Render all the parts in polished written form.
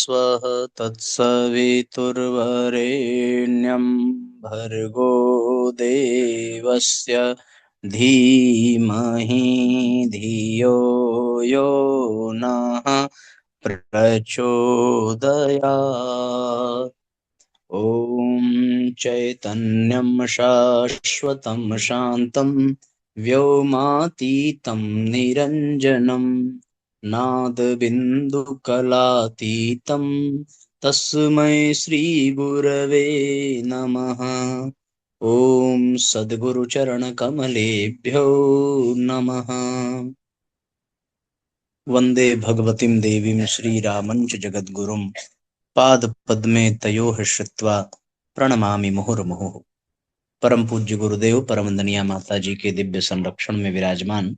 स्वः तत्सवितुर्वरेण्यं भर्गो देवस्य धीमहि धियो यो नः प्रचोदयात्। ॐ चैतन्यं शाश्वतं शान्तं व्योमातीतं निरञ्जनं नादबिन्दुकलातीतं तस्मै श्रीगुरवे नमः। ॐ सद्गुरुचरणकमलेभ्यो नमः। वन्दे भगवतीं देवीं श्रीरामं च जगद्गुरुं पाद पद्मे तयोः श्रुत्वा प्रणमामि मुहुर्मुहुः। परम पूज्य गुरुदेव परम वंदनीय माता जी के दिव्य संरक्षण में विराजमान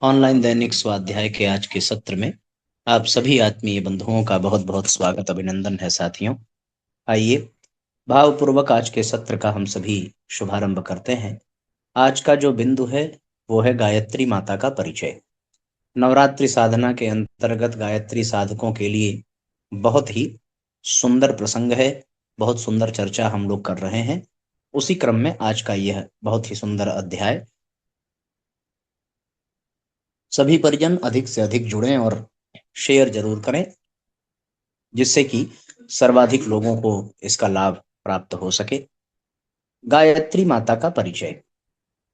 ऑनलाइन दैनिक स्वाध्याय के आज के सत्र में आप सभी आत्मीय बंधुओं का बहुत बहुत स्वागत अभिनंदन है। साथियों, आइए भावपूर्वक आज के सत्र का हम सभी शुभारंभ करते हैं। आज का जो बिंदु है वो है गायत्री माता का परिचय। नवरात्रि साधना के अंतर्गत गायत्री साधकों के लिए बहुत ही सुंदर प्रसंग है, बहुत सुंदर चर्चा हम लोग कर रहे हैं। उसी क्रम में आज का यह बहुत ही सुंदर अध्याय। सभी परिजन अधिक से अधिक जुड़ें और शेयर जरूर करें, जिससे कि सर्वाधिक लोगों को इसका लाभ प्राप्त हो सके। गायत्री माता का परिचय।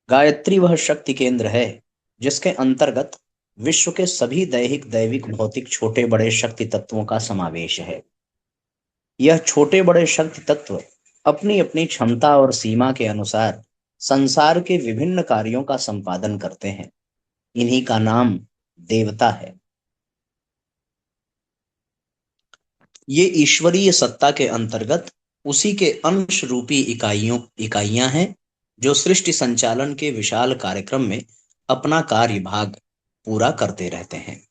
गायत्री वह शक्ति केंद्र है जिसके अंतर्गत विश्व के सभी दैहिक दैविक भौतिक छोटे बड़े शक्ति तत्वों का समावेश है। यह छोटे बड़े शक्ति तत्व अपनी अपनी क्षमता और सीमा के अनुसार संसार के विभिन्न कार्यों का संपादन करते हैं। इन्हीं का नाम देवता है। ये ईश्वरीय सत्ता के अंतर्गत उसी के अंश रूपी इकाइयां हैं जो सृष्टि संचालन के विशाल कार्यक्रम में अपना कार्यभाग पूरा करते रहते हैं।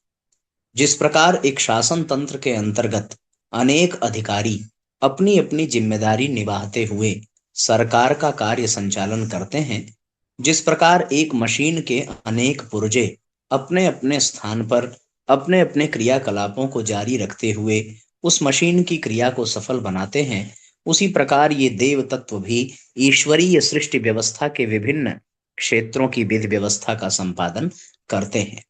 जिस प्रकार एक शासन तंत्र के अंतर्गत अनेक अधिकारी अपनी अपनी जिम्मेदारी निभाते हुए सरकार का कार्य संचालन करते हैं, जिस प्रकार एक मशीन के अनेक पुर्जे अपने अपने स्थान पर अपने अपने क्रियाकलापों को जारी रखते हुए उस मशीन की क्रिया को सफल बनाते हैं, उसी प्रकार ये देव तत्व भी ईश्वरीय सृष्टि व्यवस्था के विभिन्न क्षेत्रों की विधि व्यवस्था का संपादन करते हैं।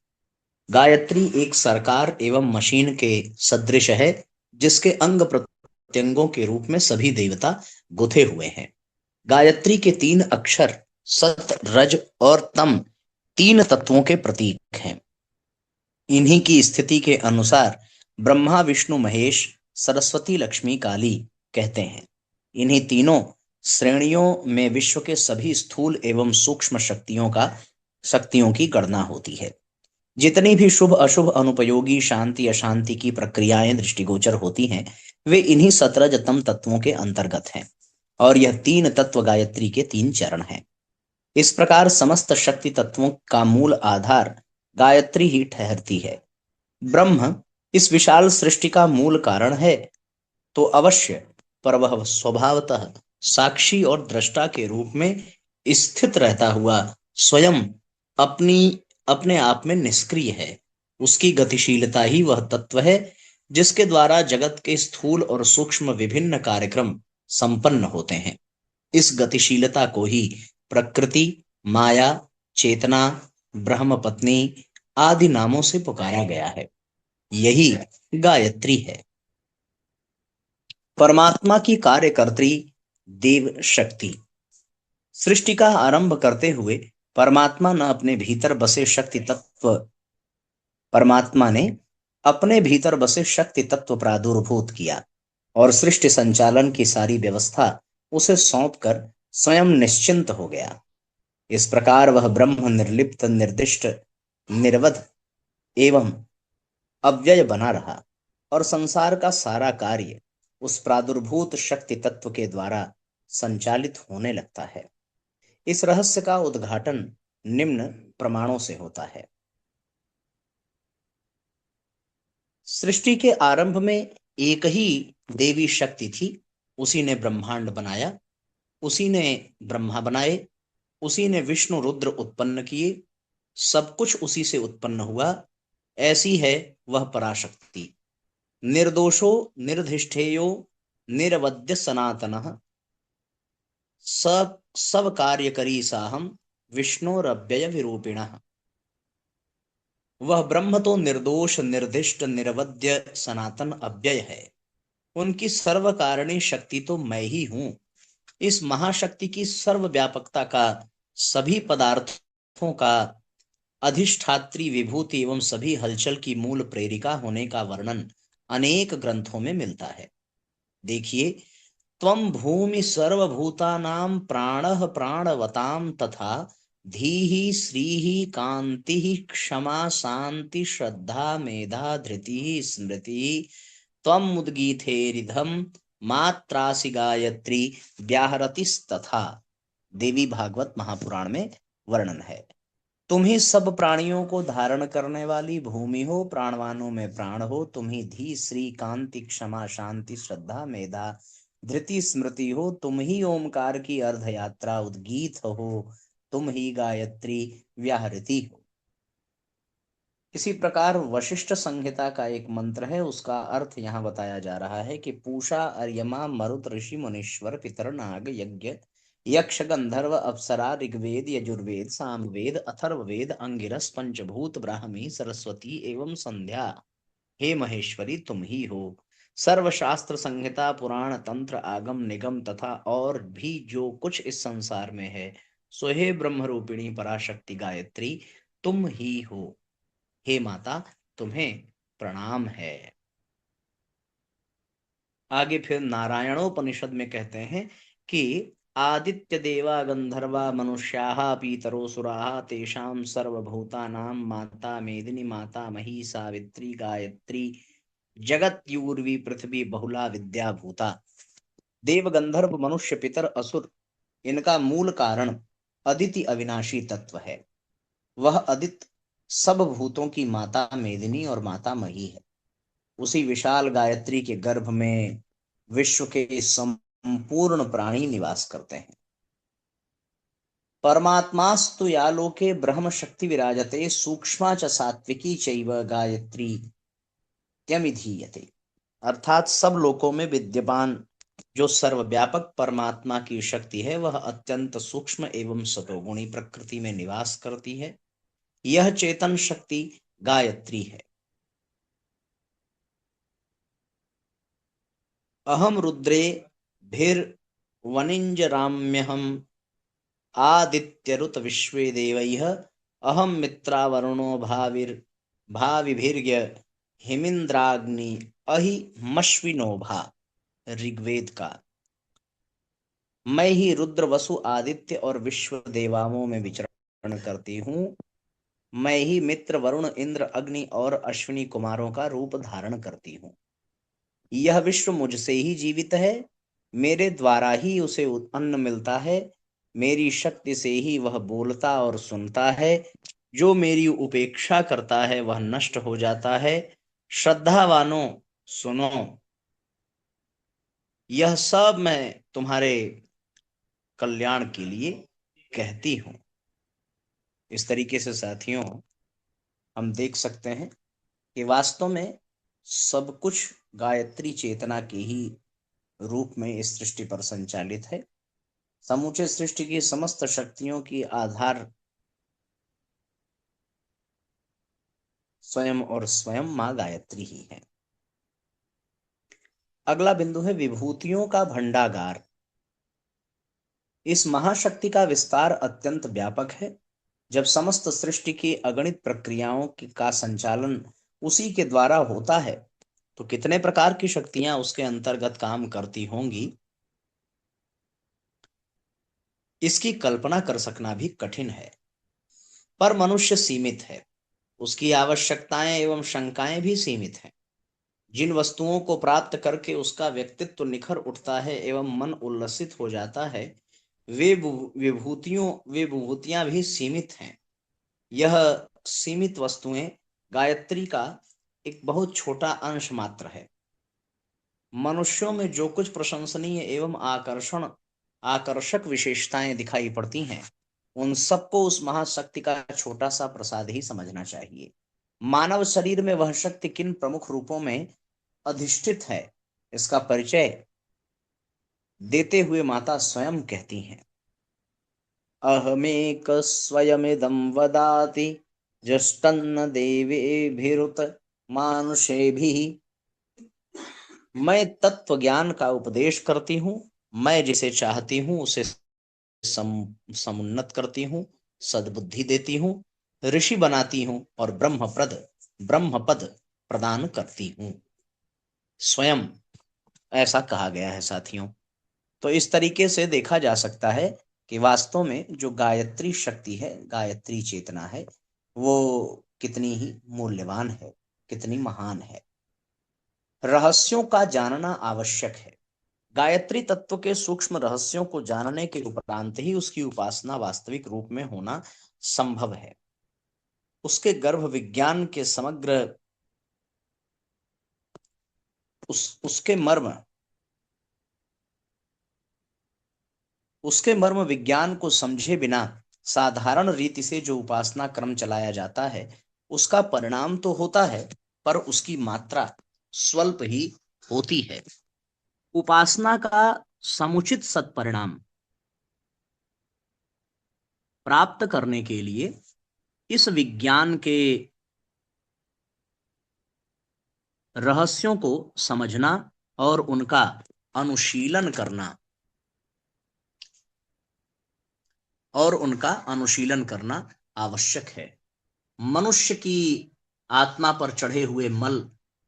गायत्री एक सरकार एवं मशीन के सदृश है, जिसके अंग प्रत्यंगों के रूप में सभी देवता गुथे हुए हैं। गायत्री के 3 अक्षर सत, रज और तम 3 तत्वों के प्रतीक हैं। इन्हीं की स्थिति के अनुसार ब्रह्मा विष्णु महेश सरस्वती लक्ष्मी काली कहते हैं। इन्हीं तीनों श्रेणियों में विश्व के सभी स्थूल एवं सूक्ष्म शक्तियों की गणना होती है। जितनी भी शुभ अशुभ अनुपयोगी शांति अशांति की प्रक्रियाएं दृष्टिगोचर होती हैं, वे इन्हीं सतरजतम तत्वों के अंतर्गत हैं और यह 3 तत्व गायत्री के 3 चरण हैं। इस प्रकार समस्त शक्ति तत्वों का मूल आधार गायत्री ही ठहरती है। ब्रह्म इस विशाल सृष्टि का मूल कारण है तो अवश्य, पर वह स्वभावतः साक्षी और दृष्टा के रूप में स्थित रहता हुआ स्वयं अपने आप में निष्क्रिय है। उसकी गतिशीलता ही वह तत्व है जिसके द्वारा जगत के स्थूल और सूक्ष्म विभिन्न कार्यक्रम संपन्न होते हैं। इस गतिशीलता को ही प्रकृति, माया, चेतना, ब्रह्म पत्नी आदि नामों से पुकारा गया है। यही गायत्री है। परमात्मा की कार्यकर्त्री देव शक्ति। सृष्टि का आरंभ करते हुए परमात्मा ने अपने भीतर बसे शक्ति तत्व प्रादुर्भूत किया और सृष्टि संचालन की सारी व्यवस्था उसे सौंपकर स्वयं निश्चिंत हो गया। इस प्रकार वह ब्रह्म निर्लिप्त, निर्दिष्ट, निर्वध एवं अव्यय बना रहा और संसार का सारा कार्य उस प्रादुर्भूत शक्ति तत्व के द्वारा संचालित होने लगता है। इस रहस्य का उद्घाटन निम्न प्रमाणों से होता है। सृष्टि के आरंभ में एक ही देवी शक्ति थी। उसी ने ब्रह्मांड बनाया, उसी ने ब्रह्मा बनाए, उसी ने विष्णु रुद्र उत्पन्न किए। सब कुछ उसी से उत्पन्न हुआ। ऐसी है वह पराशक्ति। निर्दोषो निर्धिष्ठेयो निरवध्य सनातनः सब कार्यकरी साहम विष्णोरव्यय विरूपिणः। वह ब्रह्म तो निर्दोष निर्दिष्ट निरवध्य सनातन अव्यय है। उनकी सर्वकारिणी शक्ति तो मैं ही हूं। इस महाशक्ति की सर्वव्यापकता का, सभी पदार्थों का अधिष्ठात्री विभूति एवं सभी हलचल की मूल प्रेरिका होने का वर्णन अनेक ग्रंथों में मिलता है। देखिए, त्वं भूमि सर्वभूतानां प्राणः प्राणवतां तथा धीहि श्रीहि कांतिः क्षमा शांति श्रद्धा मेधा धृतिः स्मृतिः त्वं मुद्गीथेरिधम मात्रासि गायत्री व्याहरतिस्तथा। देवी भागवत महापुराण में वर्णन है। तुम ही सब प्राणियों को धारण करने वाली भूमि हो, प्राणवानों में प्राण हो। तुम ही धी श्री कांति क्षमा शांति श्रद्धा मेधा धृति स्मृति हो। तुम ही ओमकार की अर्ध यात्रा उद्गीत हो। तुम ही गायत्री व्याहृति हो। इसी प्रकार वशिष्ठ संहिता का एक मंत्र है, उसका अर्थ यहाँ बताया जा रहा है कि पूषा अर्यमा मरुत ऋषि मुनीश्वर पितर नाग यज्ञ यक्ष गंधर्व अप्सरा ऋग्वेद यजुर्वेद सामवेद अथर्ववेद अंगिरस पंचभूत ब्राह्मी सरस्वती एवं संध्या हे महेश्वरी तुम ही हो। सर्वशास्त्र संहिता पुराण तंत्र आगम निगम तथा और भी जो कुछ इस संसार में है, सो हे ब्रह्म रूपिणी पराशक्ति गायत्री तुम ही हो। हे माता, तुम्हें प्रणाम है। आगे फिर नारायणोपनिषद में कहते हैं कि आदित्य देवा गंधर्वा मनुष्याः पीतरो सुराः तेषां सर्वभूतानां माता मेदिनी माता मही सावित्री गायत्री जगत्यूर्वी पृथ्वी बहुला विद्या भूता। देव गंधर्व मनुष्य पितर असुर, इनका मूल कारण अदिति अविनाशी तत्व है। वह अदित सब भूतों की माता मेदिनी और माता मही है। उसी विशाल गायत्री के गर्भ में विश्व के संपूर्ण प्राणी निवास करते हैं। परमात्मास्तु यालोके ब्रह्म शक्ति विराजते सूक्ष्मा च सात्विकी चैव गायत्री त्यमिधीयते। अर्थात सब लोकों में विद्यमान जो सर्वव्यापक परमात्मा की शक्ति है, वह अत्यंत सूक्ष्म एवं सतोगुणी प्रकृति में निवास करती है। यह चेतन शक्ति गायत्री है। अहम रुद्रे भिर्वनिंजराम्यहम आदित्यरुत विश्वे देवैः अहम मित्रा वरुणो भाविभिर्य हिमिंद्राग्नि अहि मश्विनोभा। ऋग्वेद का। मैं ही रुद्र वसु आदित्य और विश्व देवाओं में विचरण करती हूँ। मैं ही मित्र वरुण इंद्र अग्नि और अश्विनी कुमारों का रूप धारण करती हूँ। यह विश्व मुझसे ही जीवित है, मेरे द्वारा ही उसे अन्न मिलता है। मेरी शक्ति से ही वह बोलता और सुनता है। जो मेरी उपेक्षा करता है वह नष्ट हो जाता है। श्रद्धावानों सुनो, यह सब मैं तुम्हारे कल्याण के लिए कहती हूं। इस तरीके से साथियों, हम देख सकते हैं कि वास्तव में सब कुछ गायत्री चेतना के ही रूप में इस सृष्टि पर संचालित है। समूचे सृष्टि की समस्त शक्तियों की आधार स्वयं और स्वयं मां गायत्री ही है। अगला बिंदु है विभूतियों का भंडागार। इस महाशक्ति का विस्तार अत्यंत व्यापक है। जब समस्त सृष्टि की अगणित प्रक्रियाओं का संचालन उसी के द्वारा होता है, तो कितने प्रकार की शक्तियां उसके अंतर्गत काम करती होंगी, इसकी कल्पना कर सकना भी कठिन है। पर मनुष्य सीमित है, उसकी आवश्यकताएं एवं शंकाएं भी सीमित हैं। जिन वस्तुओं को प्राप्त करके उसका व्यक्तित्व निखर उठता है एवं मन उल्लसित हो जाता है, वे विभूतियां भी सीमित हैं। यह सीमित वस्तुएं गायत्री का एक बहुत छोटा अंश मात्र है। मनुष्यों में जो कुछ प्रशंसनीय एवं आकर्षक विशेषताएं दिखाई पड़ती हैं, उन सबको उस महाशक्ति का छोटा सा प्रसाद ही समझना चाहिए। मानव शरीर में वह शक्ति किन प्रमुख रूपों में अधिष्ठित है, इसका परिचय देते हुए माता स्वयं कहती हैं, अहमेक स्वयमिदं वदाति जुष्टन्न देवेभिरुत मानुषेभिः। मैं तत्व ज्ञान का उपदेश करती हूँ, मैं जिसे चाहती हूँ उसे समुन्नत करती हूँ, सद्बुद्धि देती हूँ, ऋषि बनाती हूँ और ब्रह्मपद प्रदान करती हूँ। स्वयं ऐसा कहा गया है साथियों। तो इस तरीके से देखा जा सकता है कि वास्तव में जो गायत्री शक्ति है, गायत्री चेतना है, वो कितनी ही मूल्यवान है, कितनी महान है। रहस्यों का जानना आवश्यक है। गायत्री तत्व के सूक्ष्म रहस्यों को जानने के उपरांत ही उसकी उपासना वास्तविक रूप में होना संभव है। उसके गर्भ विज्ञान के समग्र उसके मर्म विज्ञान को समझे बिना साधारण रीति से जो उपासना क्रम चलाया जाता है, उसका परिणाम तो होता है, पर उसकी मात्रा स्वल्प ही होती है। उपासना का समुचित सत्परिणाम प्राप्त करने के लिए इस विज्ञान के रहस्यों को समझना और उनका अनुशीलन करना आवश्यक है। मनुष्य की आत्मा पर चढ़े हुए मल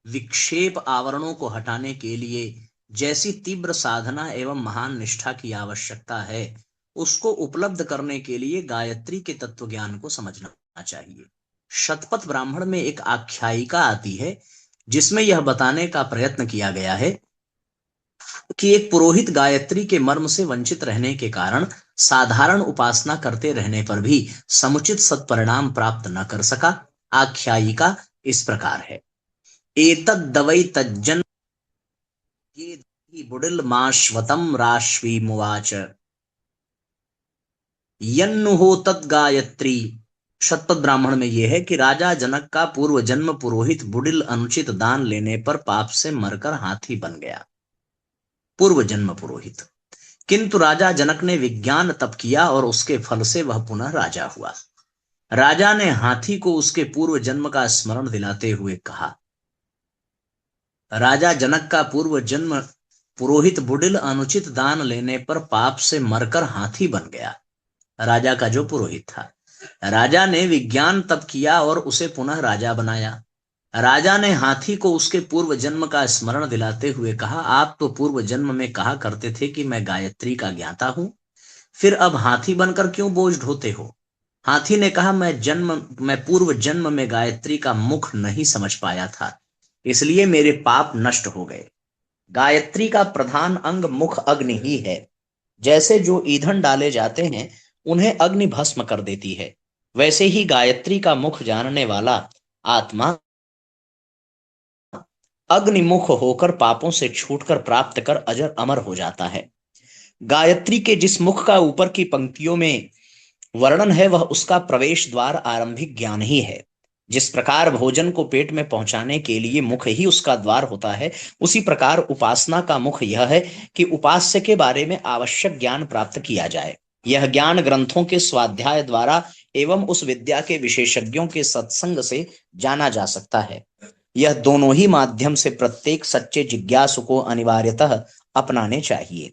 विक्षेप आवरणों को हटाने के लिए जैसी तीव्र साधना एवं महान निष्ठा की आवश्यकता है, उसको उपलब्ध करने के लिए गायत्री के तत्व ज्ञान को समझना चाहिए। शतपथ ब्राह्मण में एक आख्यायिका आती है जिसमें यह बताने का प्रयत्न किया गया है कि एक पुरोहित गायत्री के मर्म से वंचित रहने के कारण साधारण उपासना करते रहने पर भी समुचित सत्परिणाम प्राप्त न कर सका। आख्यायिका इस प्रकार है, एतद्दवै तज्जन बुडिल माश्वतम राश्वीमुवाच यन्नुहो तद्गायत्री। शतपथ ब्राह्मण में यह है कि राजा जनक का पूर्व जन्म पुरोहित बुडिल अनुचित दान लेने पर पाप से मरकर हाथी बन गया। पूर्व जन्म पुरोहित, किंतु राजा जनक ने विज्ञान तप किया और उसके फल से वह पुनः राजा हुआ। राजा ने हाथी को उसके पूर्व जन्म का स्मरण दिलाते हुए कहा, राजा जनक का पूर्व जन्म पुरोहित बुडिल अनुचित दान लेने पर पाप से मरकर हाथी बन गया। राजा का जो पुरोहित था, राजा ने विज्ञान तप किया और उसे पुनः राजा बनाया। राजा ने हाथी को उसके पूर्व जन्म का स्मरण दिलाते हुए कहा, आप तो पूर्व जन्म में कहा करते थे कि मैं गायत्री का ज्ञाता हूं, फिर अब हाथी बनकर क्यों बोझ ढोते हो? हाथी ने कहा, मैं पूर्व जन्म में गायत्री का मुख नहीं समझ पाया था, इसलिए मेरे पाप नष्ट हो गए। गायत्री का प्रधान अंग मुख अग्नि ही है। जैसे जो ईंधन डाले जाते हैं उन्हें अग्नि भस्म कर देती है, वैसे ही गायत्री का मुख जानने वाला आत्मा अग्निमुख होकर पापों से छूटकर प्राप्त कर अजर अमर हो जाता है। गायत्री के जिस मुख का ऊपर की पंक्तियों में वर्णन है, वह उसका प्रवेश द्वार आरंभिक ज्ञान ही है। जिस प्रकार भोजन को पेट में पहुंचाने के लिए मुख ही उसका द्वार होता है, उसी प्रकार उपासना का मुख यह है कि उपास्य के बारे में आवश्यक ज्ञान प्राप्त किया जाए। यह ज्ञान ग्रंथों के स्वाध्याय द्वारा एवं उस विद्या के विशेषज्ञों के सत्संग से जाना जा सकता है। यह दोनों ही माध्यम से प्रत्येक सच्चे जिज्ञासु को अनिवार्यतः अपनाने चाहिए।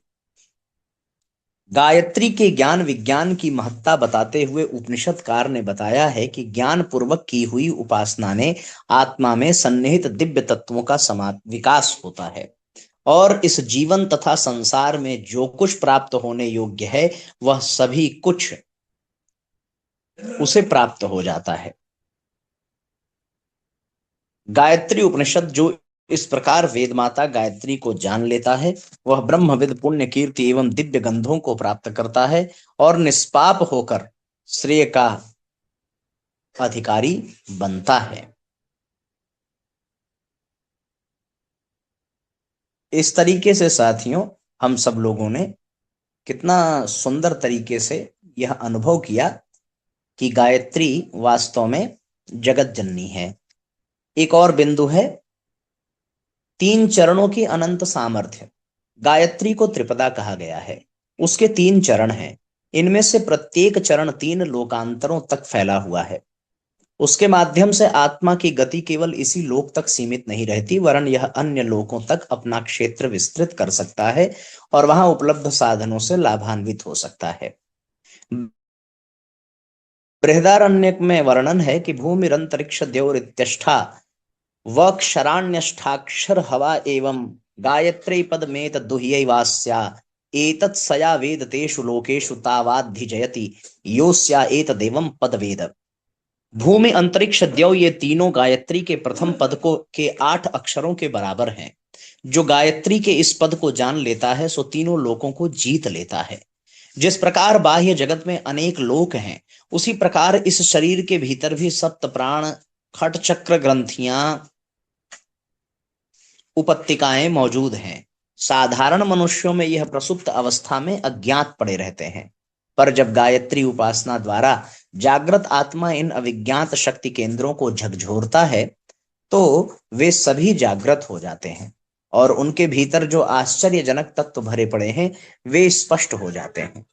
गायत्री के ज्ञान विज्ञान की महत्ता बताते हुए उपनिषदकार ने बताया है कि ज्ञान पूर्वक की हुई उपासना ने आत्मा में सन्निहित दिव्य तत्वों का विकास होता है और इस जीवन तथा संसार में जो कुछ प्राप्त होने योग्य है वह सभी कुछ उसे प्राप्त हो जाता है। गायत्री उपनिषद जो इस प्रकार वेद माता गायत्री को जान लेता है, वह ब्रह्मविद पुण्य कीर्ति एवं दिव्य गंधों को प्राप्त करता है और निष्पाप होकर श्रेय का अधिकारी बनता है। इस तरीके से साथियों, हम सब लोगों ने कितना सुंदर तरीके से यह अनुभव किया कि गायत्री वास्तव में जगत जननी है। एक और बिंदु है तीन चरणों की अनंत सामर्थ्य। गायत्री को त्रिपदा कहा गया है। उसके तीन चरण हैं। इनमें से प्रत्येक चरण तीन लोकांतरों तक फैला हुआ है। उसके माध्यम से आत्मा की गति केवल इसी लोक तक सीमित नहीं रहती, वरन यह अन्य लोकों तक अपना क्षेत्र विस्तृत कर सकता है और वहां उपलब्ध साधनों से लाभान्वित हो सकता है। बृहदारण्यक में वर्णन है कि भूमिरंतरिक्ष द्यौरित्यष्ठा वक्षराण्यष्ठाक्षर हवा एवं गायत्री पदमेत दुह्यैवास्या एतत् सया वेद तेषु लोकेषु तावाधिजयति योस्या एतदेवं पद वेद। भूमि अंतरिक्ष द्यौ ये तीनों गायत्री के प्रथम पद को के 8 अक्षरों के बराबर हैं। जो गायत्री के इस पद को जान लेता है सो तीनों लोकों को जीत लेता है। जिस प्रकार बाह्य जगत में अनेक लोक हैं, उसी प्रकार इस शरीर के भीतर भी सप्त प्राण, खट चक्र ग्रंथियां, उपत्तिकाएं मौजूद हैं। साधारण मनुष्यों में यह प्रसुप्त अवस्था में अज्ञात पड़े रहते हैं, पर जब गायत्री उपासना द्वारा जागृत आत्मा इन अविज्ञात शक्ति केंद्रों को झकझोरता है तो वे सभी जागृत हो जाते हैं और उनके भीतर जो आश्चर्यजनक तत्व भरे पड़े हैं वे स्पष्ट हो जाते हैं।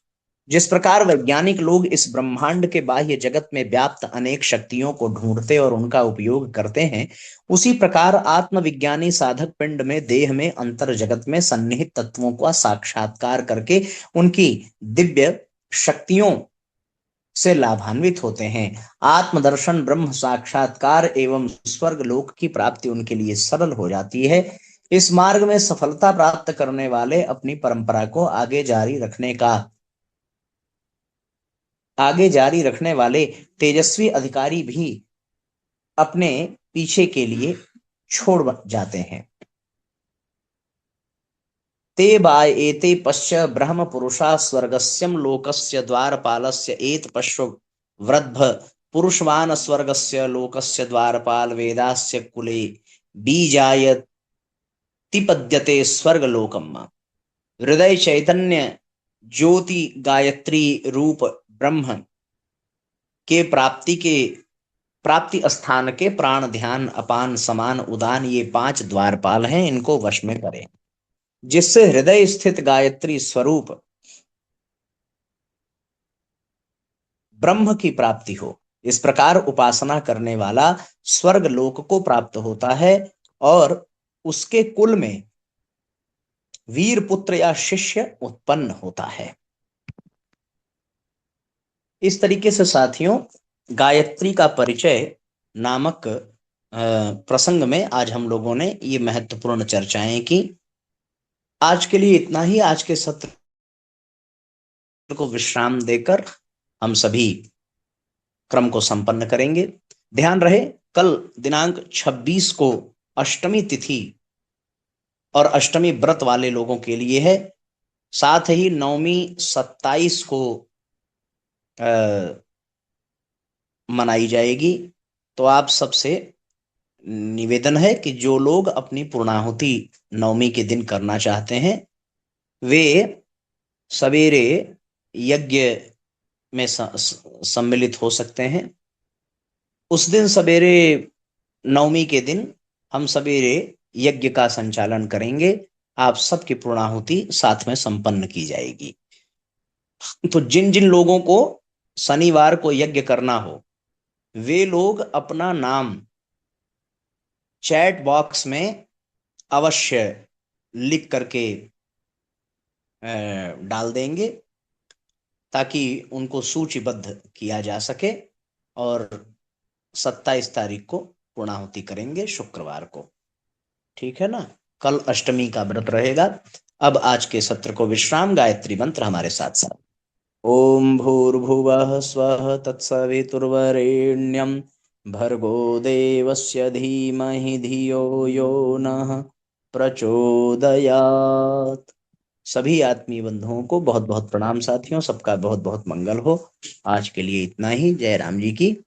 जिस प्रकार वैज्ञानिक लोग इस ब्रह्मांड के बाह्य जगत में व्याप्त अनेक शक्तियों को ढूंढते और उनका उपयोग करते हैं, उसी प्रकार आत्मविज्ञानी साधक पिंड में देह में अंतर जगत में सन्निहित तत्वों का साक्षात्कार करके उनकी दिव्य शक्तियों से लाभान्वित होते हैं। आत्मदर्शन, ब्रह्म साक्षात्कार एवं स्वर्ग लोक की प्राप्ति उनके लिए सरल हो जाती है। इस मार्ग में सफलता प्राप्त करने वाले अपनी परंपरा को आगे जारी रखने वाले तेजस्वी अधिकारी भी अपने पीछे के लिए छोड़ जाते हैं। ते बाय एते पश्य ब्रह्म पुरुषा स्वर्गस्यम लोकस्य द्वारपालस्य एत पश्व वृद्ध पुरुषवान स्वर्गस्य लोकस्य द्वारपाल वेदास्य कुले बीजायतिपद्यते स्वर्गलोकम। हृदय चैतन्य ज्योति गायत्री रूप ब्रह्म के प्राप्ति स्थान के प्राण, ध्यान, अपान, समान, उदान ये 5 द्वारपाल हैं। इनको वश में करें, जिससे हृदय स्थित गायत्री स्वरूप ब्रह्म की प्राप्ति हो। इस प्रकार उपासना करने वाला स्वर्ग लोक को प्राप्त होता है और उसके कुल में वीर पुत्र या शिष्य उत्पन्न होता है। इस तरीके से साथियों, गायत्री का परिचय नामक प्रसंग में आज हम लोगों ने ये महत्वपूर्ण चर्चाएं की। आज के लिए इतना ही। आज के सत्र को विश्राम देकर हम सभी क्रम को संपन्न करेंगे। ध्यान रहे, कल दिनांक 26 को अष्टमी तिथि और अष्टमी व्रत वाले लोगों के लिए है। साथ ही नवमी 27 को मनाई जाएगी। तो आप सबसे निवेदन है कि जो लोग अपनी पूर्णाहुति नवमी के दिन करना चाहते हैं वे सवेरे यज्ञ में सम्मिलित हो सकते हैं। उस दिन सवेरे नवमी के दिन हम सवेरे यज्ञ का संचालन करेंगे। आप सबकी पूर्णाहुति साथ में संपन्न की जाएगी। तो जिन जिन लोगों को शनिवार को यज्ञ करना हो वे लोग अपना नाम चैट बॉक्स में अवश्य लिख करके डाल देंगे ताकि उनको सूचीबद्ध किया जा सके और 27 तारीख को पूर्णाहुति करेंगे शुक्रवार को। ठीक है ना। कल अष्टमी का व्रत रहेगा। अब आज के सत्र को विश्राम। गायत्री मंत्र हमारे साथ साथ। ओम भूर्भुवः स्वः तत्सवितुर्वरेण्यं भर्गो देवस्य धीमहि धियो यो नः प्रचोदयात्। सभी आत्मीय बंधुओं को बहुत बहुत प्रणाम साथियों। सबका बहुत बहुत मंगल हो। आज के लिए इतना ही। जय राम जी की।